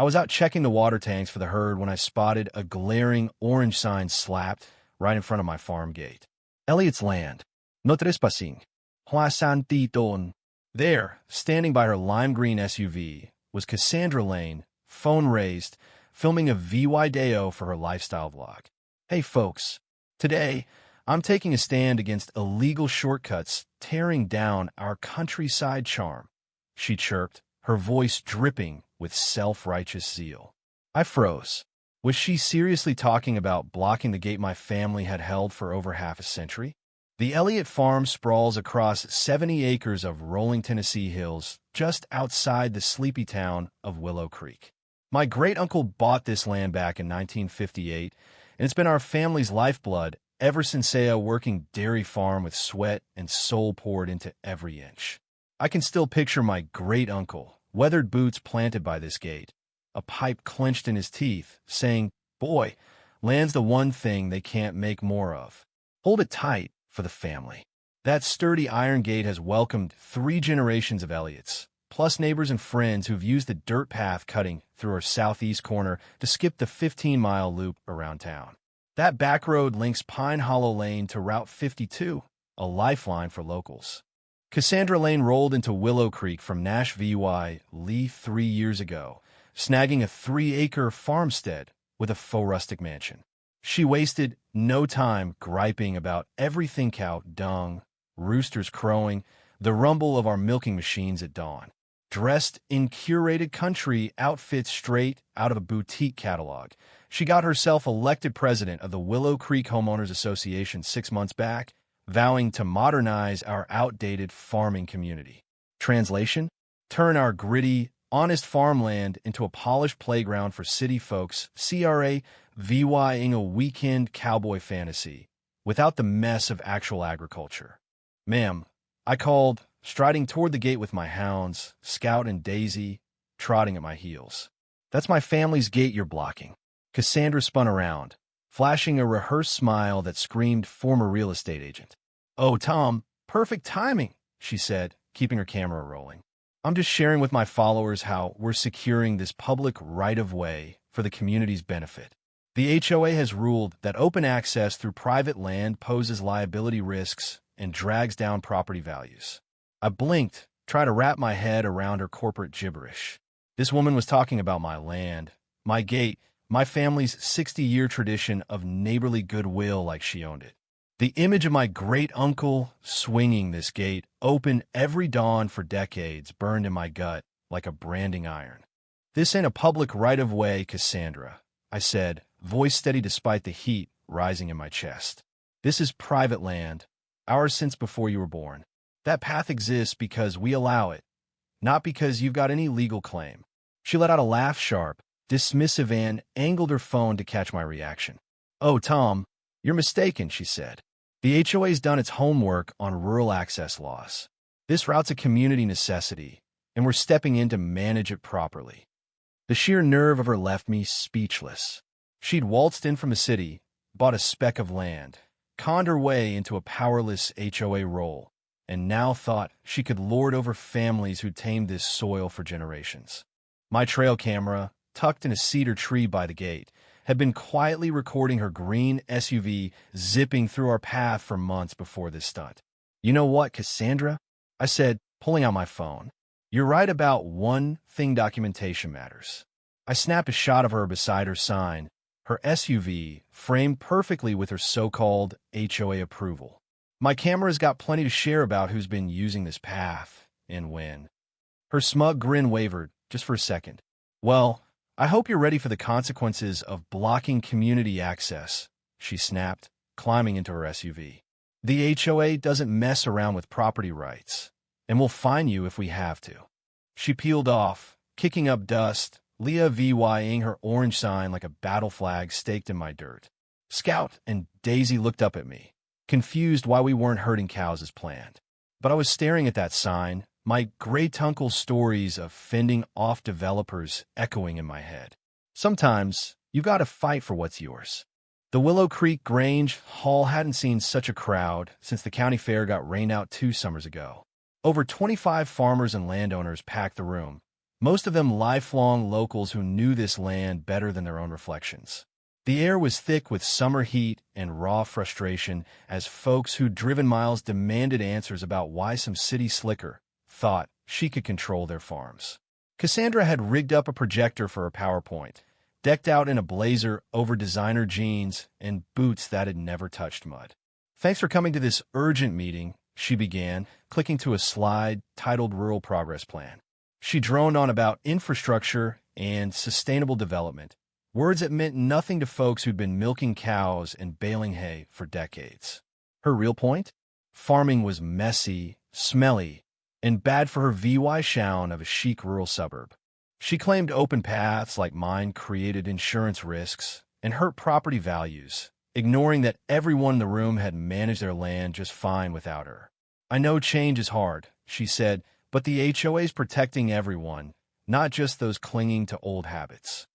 I was out checking the water tanks for the herd when I spotted a glaring orange sign slapped right in front of my farm gate. Elliot's land. No trespassing. Huasantiton. There, standing by her lime green SUV, was Cassandra Lane, phone raised, filming a VY for her lifestyle vlog. Hey folks, today I'm taking a stand against illegal shortcuts tearing down our countryside charm, she chirped, her voice dripping with self-righteous zeal. I froze. Was she seriously talking about blocking the gate my family had held for over half a century? The Elliott farm sprawls across 70 acres of rolling Tennessee hills just outside the sleepy town of Willow Creek. My great-uncle bought this land back in 1958, and it's been our family's lifeblood ever since a working dairy farm with sweat and soul poured into every inch. I can still picture my great-uncle, weathered boots planted by this gate, a pipe clenched in his teeth, saying, "Boy, land's the one thing they can't make more of. Hold it tight for the family." That sturdy iron gate has welcomed 3 generations of Elliots, plus neighbors and friends who've used the dirt path cutting through our southeast corner to skip the 15-mile loop around town. That back road links Pine Hollow Lane to Route 52, a lifeline for locals. Cassandra Lane rolled into Willow Creek from Nash VY Lee 3 years ago, snagging a 3-acre farmstead with a faux rustic mansion. She wasted no time griping about everything cow dung, roosters crowing, the rumble of our milking machines at dawn. Dressed in curated country outfits straight out of a boutique catalog, she got herself elected president of the Willow Creek Homeowners Association 6 months back, vowing to modernize our outdated farming community. Translation? Turn our gritty, honest farmland into a polished playground for city folks, CRA-VYing a weekend cowboy fantasy, without the mess of actual agriculture. "Ma'am," I called, striding toward the gate with my hounds, Scout and Daisy, trotting at my heels. "That's my family's gate you're blocking." Cassandra spun around, flashing a rehearsed smile that screamed former real estate agent. "Oh, Tom, perfect timing," she said, keeping her camera rolling. "I'm just sharing with my followers how we're securing this public right-of-way for the community's benefit. The HOA has ruled that open access through private land poses liability risks and drags down property values." I blinked, trying to wrap my head around her corporate gibberish. This woman was talking about my land, my gate, my family's 60-year tradition of neighborly goodwill like she owned it. The image of my great-uncle swinging this gate open every dawn for decades burned in my gut like a branding iron. "This ain't a public right-of-way, Cassandra," I said, voice steady despite the heat rising in my chest. "This is private land, ours since before you were born. That path exists because we allow it, not because you've got any legal claim." She let out a laugh, sharp, dismissive, and angled her phone to catch my reaction. "Oh, Tom, you're mistaken," she said. "The HOA's done its homework on rural access laws. This route's a community necessity, and we're stepping in to manage it properly." The sheer nerve of her left me speechless. She'd waltzed in from the city, bought a speck of land, conned her way into a powerless HOA role, and now thought she could lord over families who tamed this soil for generations. My trail camera, tucked in a cedar tree by the gate, had been quietly recording her green SUV zipping through our path for months before this stunt. "You know what, Cassandra?" I said, pulling out my phone. "You're right about one thing: documentation matters." I snapped a shot of her beside her sign, her SUV framed perfectly with her so-called HOA approval. My camera's got plenty to share about who's been using this path and when. Her smug grin wavered just for a second. "Well, I hope you're ready for the consequences of blocking community access," she snapped, climbing into her SUV. "The HOA doesn't mess around with property rights, and we'll fine you if we have to." She peeled off, kicking up dust, Leah VYing her orange sign like a battle flag staked in my dirt. Scout and Daisy looked up at me, confused why we weren't herding cows as planned. But I was staring at that sign, my great-uncle's stories of fending off developers echoing in my head. Sometimes you've got to fight for what's yours. The Willow Creek Grange Hall hadn't seen such a crowd since the county fair got rained out 2 summers ago. Over 25 farmers and landowners packed the room, most of them lifelong locals who knew this land better than their own reflections. The air was thick with summer heat and raw frustration as folks who'd driven miles demanded answers about why some city slicker thought she could control their farms. Cassandra had rigged up a projector for her PowerPoint, decked out in a blazer over designer jeans and boots that had never touched mud. "Thanks for coming to this urgent meeting," she began, clicking to a slide titled Rural Progress Plan. She droned on about infrastructure and sustainable development, words that meant nothing to folks who'd been milking cows and baling hay for decades. Her real point? Farming was messy, smelly, and bad for her VY Shown of a chic rural suburb. She claimed open paths like mine created insurance risks and hurt property values, ignoring that everyone in the room had managed their land just fine without her. "I know change is hard," she said, "but the HOA's protecting everyone, not just those clinging to old habits."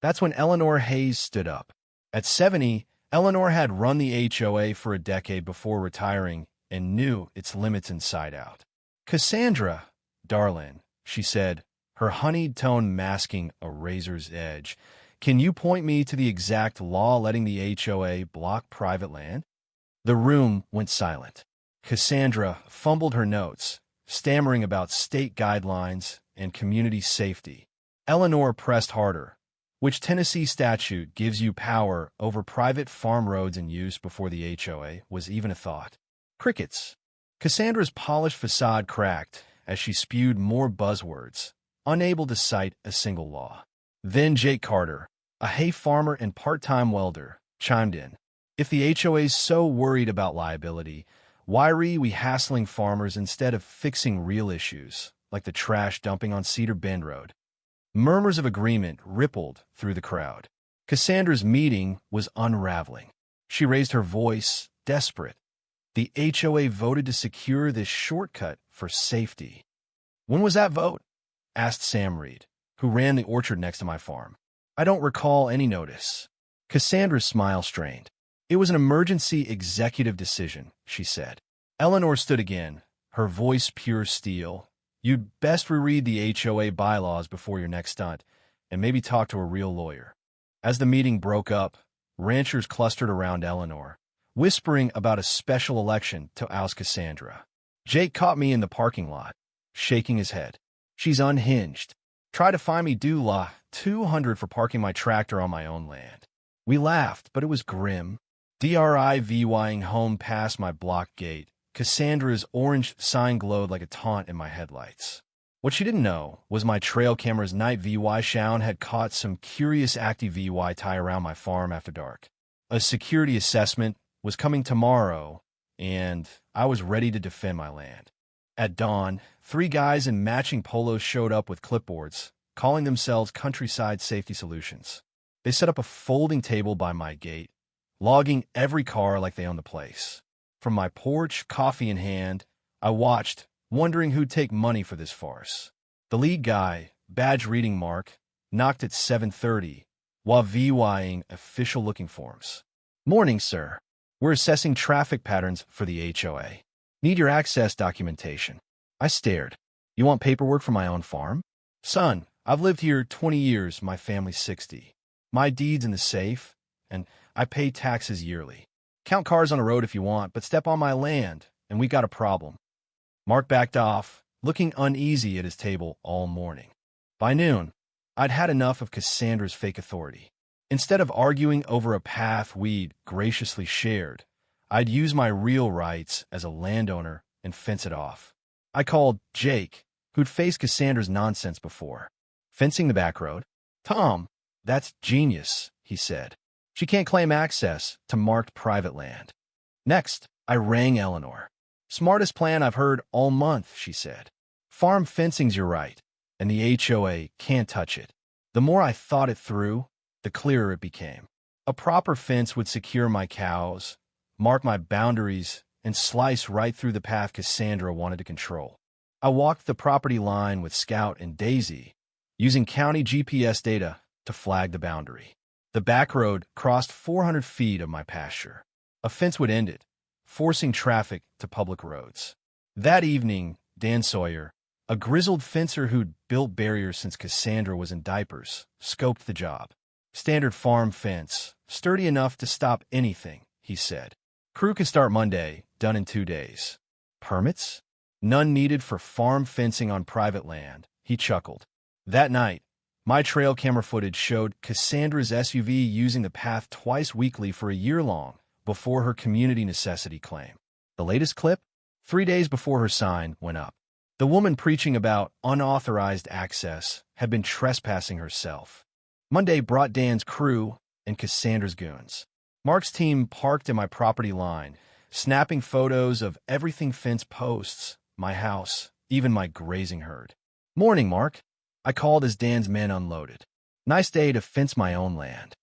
That's when Eleanor Hayes stood up. At 70, Eleanor had run the HOA for a decade before retiring and knew its limits inside out. "Cassandra, darling," she said, her honeyed tone masking a razor's edge, "can you point me to the exact law letting the HOA block private land?" The room went silent. Cassandra fumbled her notes, stammering about state guidelines and community safety. Eleanor pressed harder. "Which Tennessee statute gives you power over private farm roads in use before the HOA was even a thought?" Crickets. Cassandra's polished facade cracked as she spewed more buzzwords, unable to cite a single law. Then Jake Carter, a hay farmer and part-time welder, chimed in. "If the HOA's so worried about liability, why are we hassling farmers instead of fixing real issues, like the trash dumping on Cedar Bend Road?" Murmurs of agreement rippled through the crowd. Cassandra's meeting was unraveling. She raised her voice, desperate. The HOA voted to secure this shortcut for safety. "When was that vote?" asked Sam Reed, who ran the orchard next to my farm. "I don't recall any notice." Cassandra's smile strained. "It was an emergency executive decision," she said. Eleanor stood again, her voice pure steel. "You'd best reread the HOA bylaws before your next stunt, and maybe talk to a real lawyer." As the meeting broke up, ranchers clustered around Eleanor, whispering about a special election to oust Cassandra. Jake caught me in the parking lot, shaking his head. "She's unhinged. Try to find me due la $200 for parking my tractor on my own land." We laughed, but it was grim. DRIVYing home past my block gate, Cassandra's orange sign glowed like a taunt in my headlights. What she didn't know was my trail camera's night VY Shown had caught some curious active VY tie around my farm after dark. A security assessment was coming tomorrow, and I was ready to defend my land. At dawn, 3 guys in matching polos showed up with clipboards, calling themselves Countryside Safety Solutions. They set up a folding table by my gate, logging every car like they owned the place. From my porch, coffee in hand, I watched, wondering who'd take money for this farce. The lead guy, badge reading Mark, knocked at 7:30, while VYing official-looking forms. "Morning, sir. We're assessing traffic patterns for the HOA. Need your access documentation." I stared. "You want paperwork for my own farm?" "Son, I've lived here 20 years, my family's 60. My deed's in the safe, and I pay taxes yearly. Count cars on the road if you want, but step on my land, and we got a problem." Mark backed off, looking uneasy at his table all morning. By noon, I'd had enough of Cassandra's fake authority. Instead of arguing over a path we'd graciously shared, I'd use my real rights as a landowner and fence it off. I called Jake, who'd faced Cassandra's nonsense before. "Fencing the back road?" "Tom, that's genius," he said. "She can't claim access to marked private land." Next, I rang Eleanor. "Smartest plan I've heard all month," she said. "Farm fencing's your right, and the HOA can't touch it." The more I thought it through, the clearer it became. A proper fence would secure my cows, mark my boundaries, and slice right through the path Cassandra wanted to control. I walked the property line with Scout and Daisy, using county GPS data to flag the boundary. The back road crossed 400 feet of my pasture. A fence would end it, forcing traffic to public roads. That evening, Dan Sawyer, A grizzled fencer who'd built barriers since Cassandra was in diapers scoped the job. Standard farm fence, sturdy enough to stop anything, he said. Crew can start Monday, done in 2 days. Permits? None needed for farm fencing on private land, he chuckled. That night, my trail camera footage showed Cassandra's SUV using the path twice weekly for a year long before her community necessity claim. The latest clip? 3 days before her sign went up. The woman preaching about unauthorized access had been trespassing herself. Monday brought Dan's crew and Cassandra's goons. Mark's team parked in my property line, snapping photos of everything: fence posts, my house, even my grazing herd. Morning, Mark, I called as Dan's men unloaded. Nice day to fence my own land.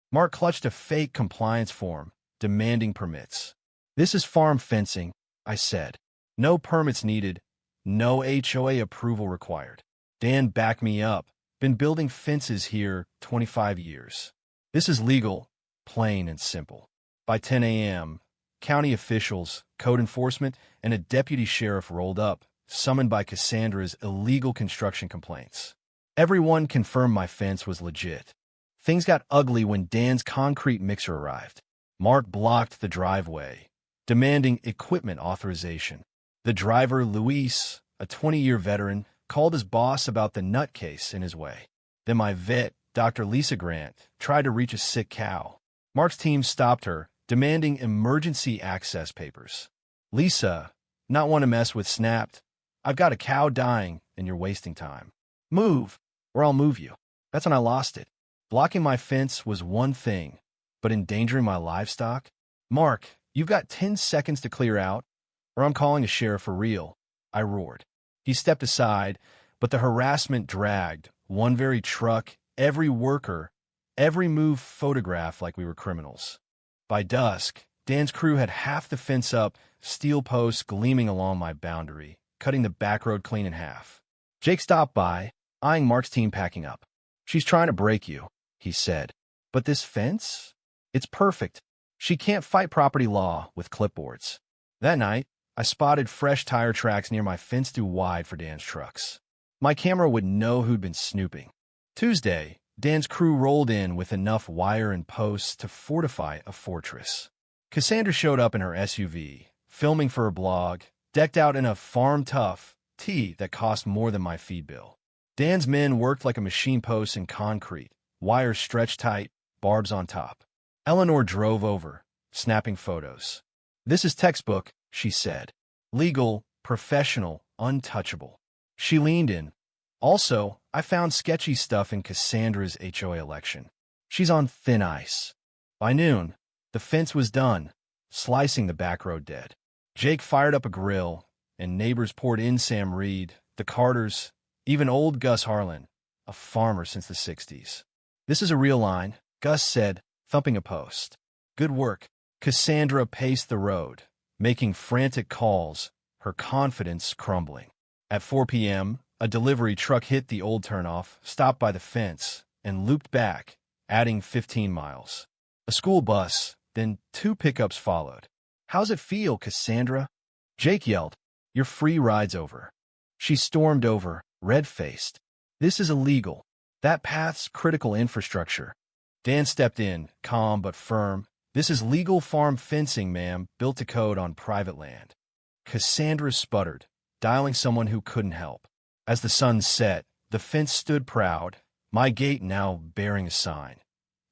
Mark clutched a fake compliance form, demanding permits. This is farm fencing, I said. No permits needed. No HOA approval required. Dan backed me up. Been building fences here 25 years. This is legal, plain and simple. By 10 a.m., county officials, code enforcement, and a deputy sheriff rolled up, summoned by Cassandra's illegal construction complaints. Everyone confirmed my fence was legit. Things got ugly when Dan's concrete mixer arrived. Mark blocked the driveway, demanding equipment authorization. The driver, Luis, a 20-year veteran, called his boss about the nutcase in his way. Then my vet, Dr. Lisa Grant, tried to reach a sick cow. Mark's team stopped her, demanding emergency access papers. Lisa, not one to mess with, snapped, I've got a cow dying and you're wasting time. Move, or I'll move you. That's when I lost it. Blocking my fence was one thing, but endangering my livestock? Mark, you've got 10 seconds to clear out, or I'm calling a sheriff for real, I roared. He stepped aside, but the harassment dragged. One very truck, every worker, every move photographed like we were criminals. By dusk, Dan's crew had half the fence up, steel posts gleaming along my boundary, cutting the back road clean in half. Jake stopped by, eyeing Mark's team packing up. She's trying to break you, he said. But this fence? It's perfect. She can't fight property law with clipboards. That night, I spotted fresh tire tracks near my fence too wide for Dan's trucks. My camera would know who'd been snooping. Tuesday, Dan's crew rolled in with enough wire and posts to fortify a fortress. Cassandra showed up in her SUV, filming for her blog, decked out in a farm tough tee that cost more than my feed bill. Dan's men worked like a machine post in concrete, wires stretched tight, barbs on top. Eleanor drove over, snapping photos. This is textbook, she said. Legal, professional, untouchable. She leaned in. Also, I found sketchy stuff in Cassandra's HOA election. She's on thin ice. By noon, the fence was done, slicing the back road dead. Jake fired up a grill, and neighbors poured in Sam Reed, the Carters, even old Gus Harlan, a farmer since the 60s. This is a real line, Gus said, thumping a post. Good work. Cassandra paced the road, making frantic calls, her confidence crumbling. At 4 p.m., a delivery truck hit the old turnoff, stopped by the fence, and looped back, adding 15 miles. A school bus, then 2 pickups followed. How's it feel, Cassandra? Jake yelled. Your free ride's over. She stormed over, red-faced. This is illegal. That path's critical infrastructure. Dan stepped in, calm but firm. This is legal farm fencing, ma'am, built to code on private land. Cassandra sputtered, dialing someone who couldn't help. As the sun set, the fence stood proud, my gate now bearing a sign.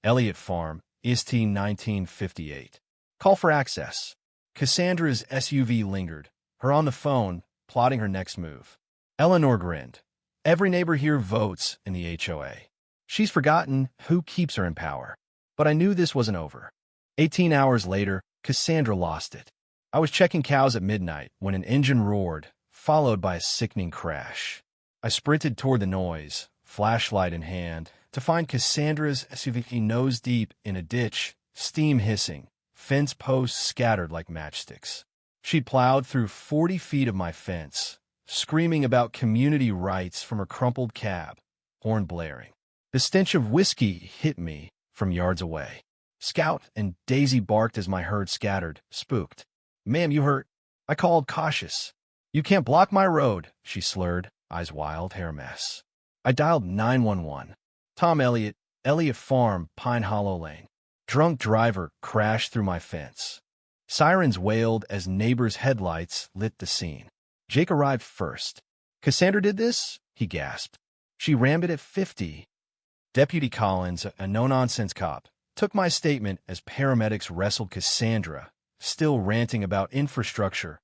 Elliott Farm, IST 1958. Call for access. Cassandra's SUV lingered, her on the phone, plotting her next move. Eleanor grinned. Every neighbor here votes in the HOA. She's forgotten who keeps her in power. But I knew this wasn't over. 18 hours later, Cassandra lost it. I was checking cows at midnight when an engine roared, followed by a sickening crash. I sprinted toward the noise, flashlight in hand, to find Cassandra's SUV nose deep in a ditch, steam hissing, fence posts scattered like matchsticks. She'd plowed through 40 feet of my fence, screaming about community rights from her crumpled cab, horn blaring. The stench of whiskey hit me from yards away. Scout and Daisy barked as my herd scattered, spooked. Ma'am, you hurt? I called, cautious. You can't block my road, she slurred. eyes wild, hair a mess. I dialed 911. Tom Elliott, Elliott Farm, Pine Hollow Lane. Drunk driver crashed through my fence. Sirens wailed as neighbors' headlights lit the scene. Jake arrived first. Cassandra did this? He gasped. She rammed it at 50. Deputy Collins, a no-nonsense cop, took my statement as paramedics wrestled Cassandra, still ranting about infrastructure,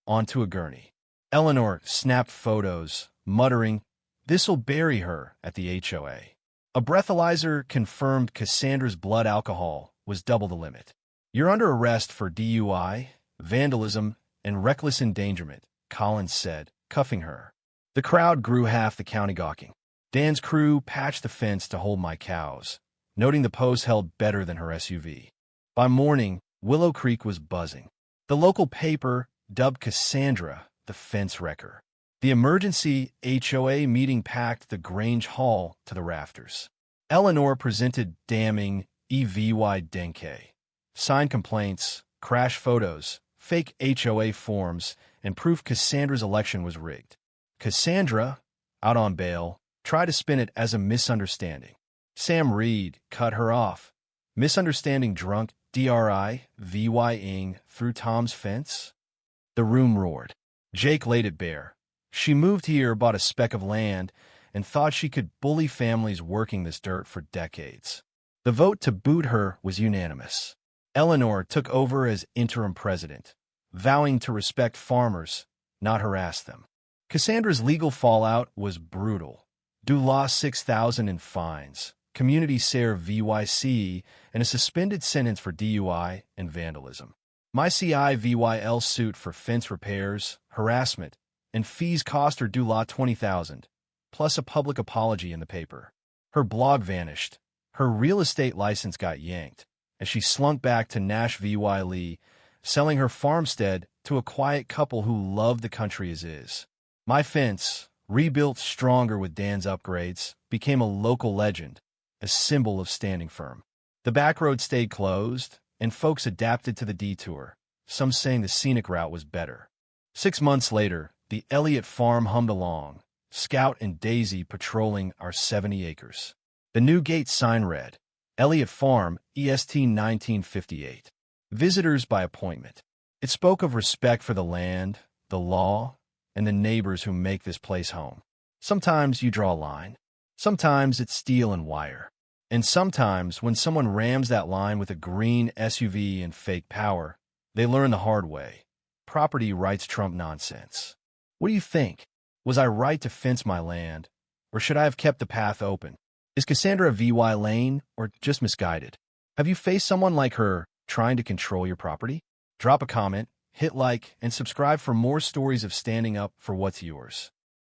onto a gurney. Eleanor snapped photos, muttering, "This'll bury her," at the HOA. A breathalyzer confirmed Cassandra's blood alcohol was double the limit. "You're under arrest for DUI, vandalism, and reckless endangerment," Collins said, cuffing her. The crowd grew half the county gawking. Dan's crew patched the fence to hold my cows, noting the post held better than her SUV. By morning, Willow Creek was buzzing. The local paper dubbed Cassandra the fence wrecker. The emergency HOA meeting packed the Grange Hall to the rafters. Eleanor presented damning EVY Denke. Signed complaints, crash photos, fake HOA forms, and proof Cassandra's election was rigged. Cassandra, out on bail, tried to spin it as a misunderstanding. Sam Reed cut her off. Misunderstanding drunk DRIVYing through Tom's fence? The room roared. Jake laid it bare. She moved here, bought a speck of land, and thought she could bully families working this dirt for decades. The vote to boot her was unanimous. Eleanor took over as interim president, vowing to respect farmers, not harass them. Cassandra's legal fallout was brutal. Du lost $6,000 in fines, community SARE VYC, and a suspended sentence for DUI and vandalism. My CIVYL suit for fence repairs, harassment, and fees cost her Dula $20,000, plus a public apology in the paper. Her blog vanished. Her real estate license got yanked, as she slunk back to Nash VY Lee, selling her farmstead to a quiet couple who loved the country as is. My fence, rebuilt stronger with Dan's upgrades, became a local legend, a symbol of standing firm. The back road stayed closed, and folks adapted to the detour, some saying the scenic route was better. 6 months later, the Elliott Farm hummed along, Scout and Daisy patrolling our 70 acres. The new gate sign read, Elliott Farm, EST 1958. Visitors by appointment. It spoke of respect for the land, the law, and the neighbors who make this place home. Sometimes you draw a line. Sometimes it's steel and wire. And sometimes when someone rams that line with a green SUV and fake power, they learn the hard way. Property rights trump nonsense. What do you think? Was I right to fence my land, or should I have kept the path open? Is Cassandra a VY lane, or just misguided? Have you faced someone like her trying to control your property? Drop a comment, hit like, and subscribe for more stories of standing up for what's yours.